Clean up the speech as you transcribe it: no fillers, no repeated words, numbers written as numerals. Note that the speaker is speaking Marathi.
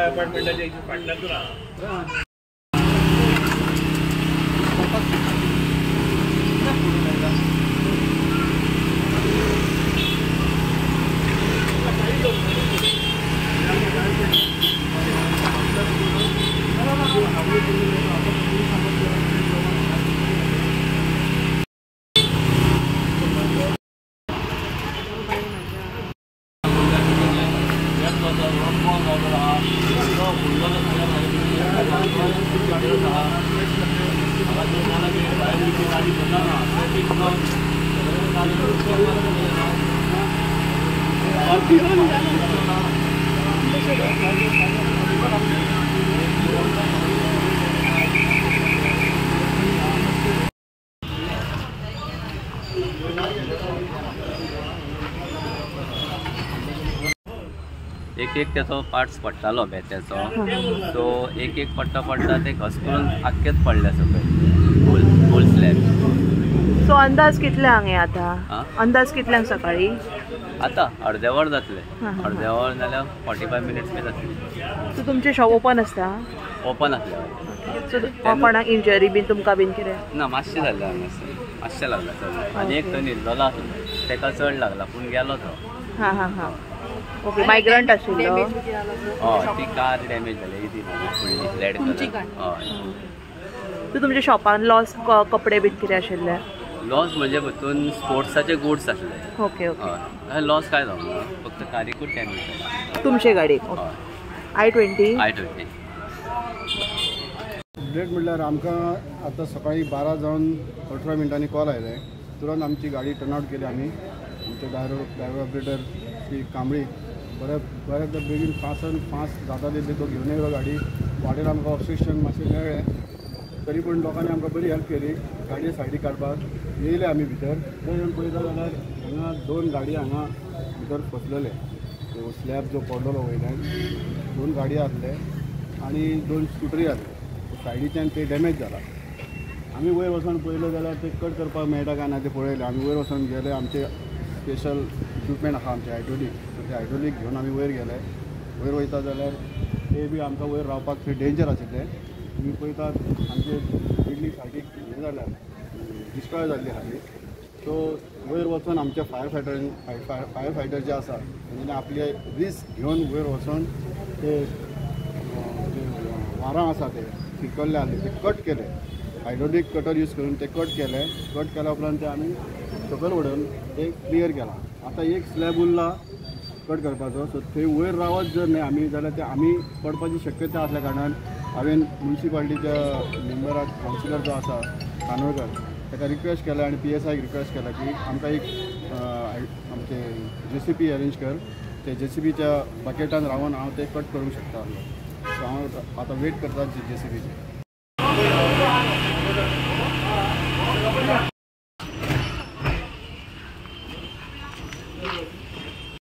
अपार्टमेंटाच्या इथे पाडला तुला एक त्याचो पार्ट्स पडटालो बेत्याचो सो एक पडटा ते घस करून आख्खेच पडले सकयल फुल स्लॅब. सो अंदाज कितल्यांक हे आता अंदाज कितल्यांक सकाळी आता अर्दे वर जातले अर्दे वर जाल्यार 45 मिनिट्स बी जातले. सो तुमचे शॉप ओपन आसता ओपन आसले सो कोणाक इंजरी बीन तुमकां बीन कितें ना मातशें जाल्लें हांगासर मातशें लागला चड आनी एक तो न्हिदलोलो आसलो तेका चड लागला पूण गेलो तो. हां हां हां ओके मायग्रंट आशिल्लो हय ती कार डॅमेज जाली ती फुडली रेड कलर. हय सो तुमच्या शॉपान लॉस कपडे बीन कितें आशिल्ले लॉस म्हणजे भितून स्पोर्ट्साचे गुड्स आसले. ओके ओके हय लॉस काय जावना फक्त कारीकूच डॅमेज जाला तुमचे गाडयेक. I-20 अपडेट म्हटल्यार आमकां आतां सकाळी 12 जावन 18 मिनटांनी कॉल आयले. तुरंत आमची गाडी टर्नआउट केली आमी. आमचे ड्रायव्हर ऑपरेटर श्री कांबळी बऱ्याच बेगीन फास्ट जाता तितले तो घेवन येयलो गाडी. वाटेर आमकां ऑब्स्ट्रक्शन मातशें मेळ्ळें तरी पूण लोकांनी आमकां बरी हेल्प केली गाडये सायडीक काडपाक. येयले आमी भितर थंय येवन पळयता जाल्यार हांगा 2 गाडयो हांगा भितर फसलेले. तो स्लॅब जो पडलेलो वयल्यान 2 गाडयो आसले आनी 2 स्कुटरी आसले. सायडीच्यान ते डॅमेज जाला. आमी वयर वचून पळयलें जाल्यार ते कट करपाक मेळटा काय ना ते पळयलें. आमी वयर वचून गेले आमचे स्पेशल इक्विपमेंट आसा आमचे हायड्रोलीक ते हायड्रोलीक घेवन आमी वयर गेले. वयर वयता जाल्यार ते बी आमकां वयर रावपाक थंय डेंजर आशिल्लें. तुमी पळयतात आमचे बिल्डींग सायडीक हें जाल्यार डिस्ट्रॉय जाल्ली आसा. सो वयर वचून आमचे फायर फायटर जे आसा तेंच्यांनी आपले रिस्क घेवन वयर वचून ते वारां आसा ते फिकल्ले आसले ते कट केले. हायड्रोलीक कटर यूज करून ते कट केल्या उपरांत ते आमी सकयल उडोवन ते क्लियर केला. आतां एक स्लॅब उरला कट करपाचो. सो थंय वयर रावत जर न्ही आमी जाल्यार ते आमी पडपाची शक्यता आसल्या कारणान हांवें म्युनिसिपालिटीच्या मेंबराक कावन्सिलर जो आसा कानोळकर ताका रिक्वेस्ट केला आनी PSIक रिक्वेस्ट केला की आमकां एक आमचे JCB अरेंज कर. ते JCBच्या बकेटान रावन हांव ते कट करूंक शकता. सो हांव आतां वेट करता JCBचे.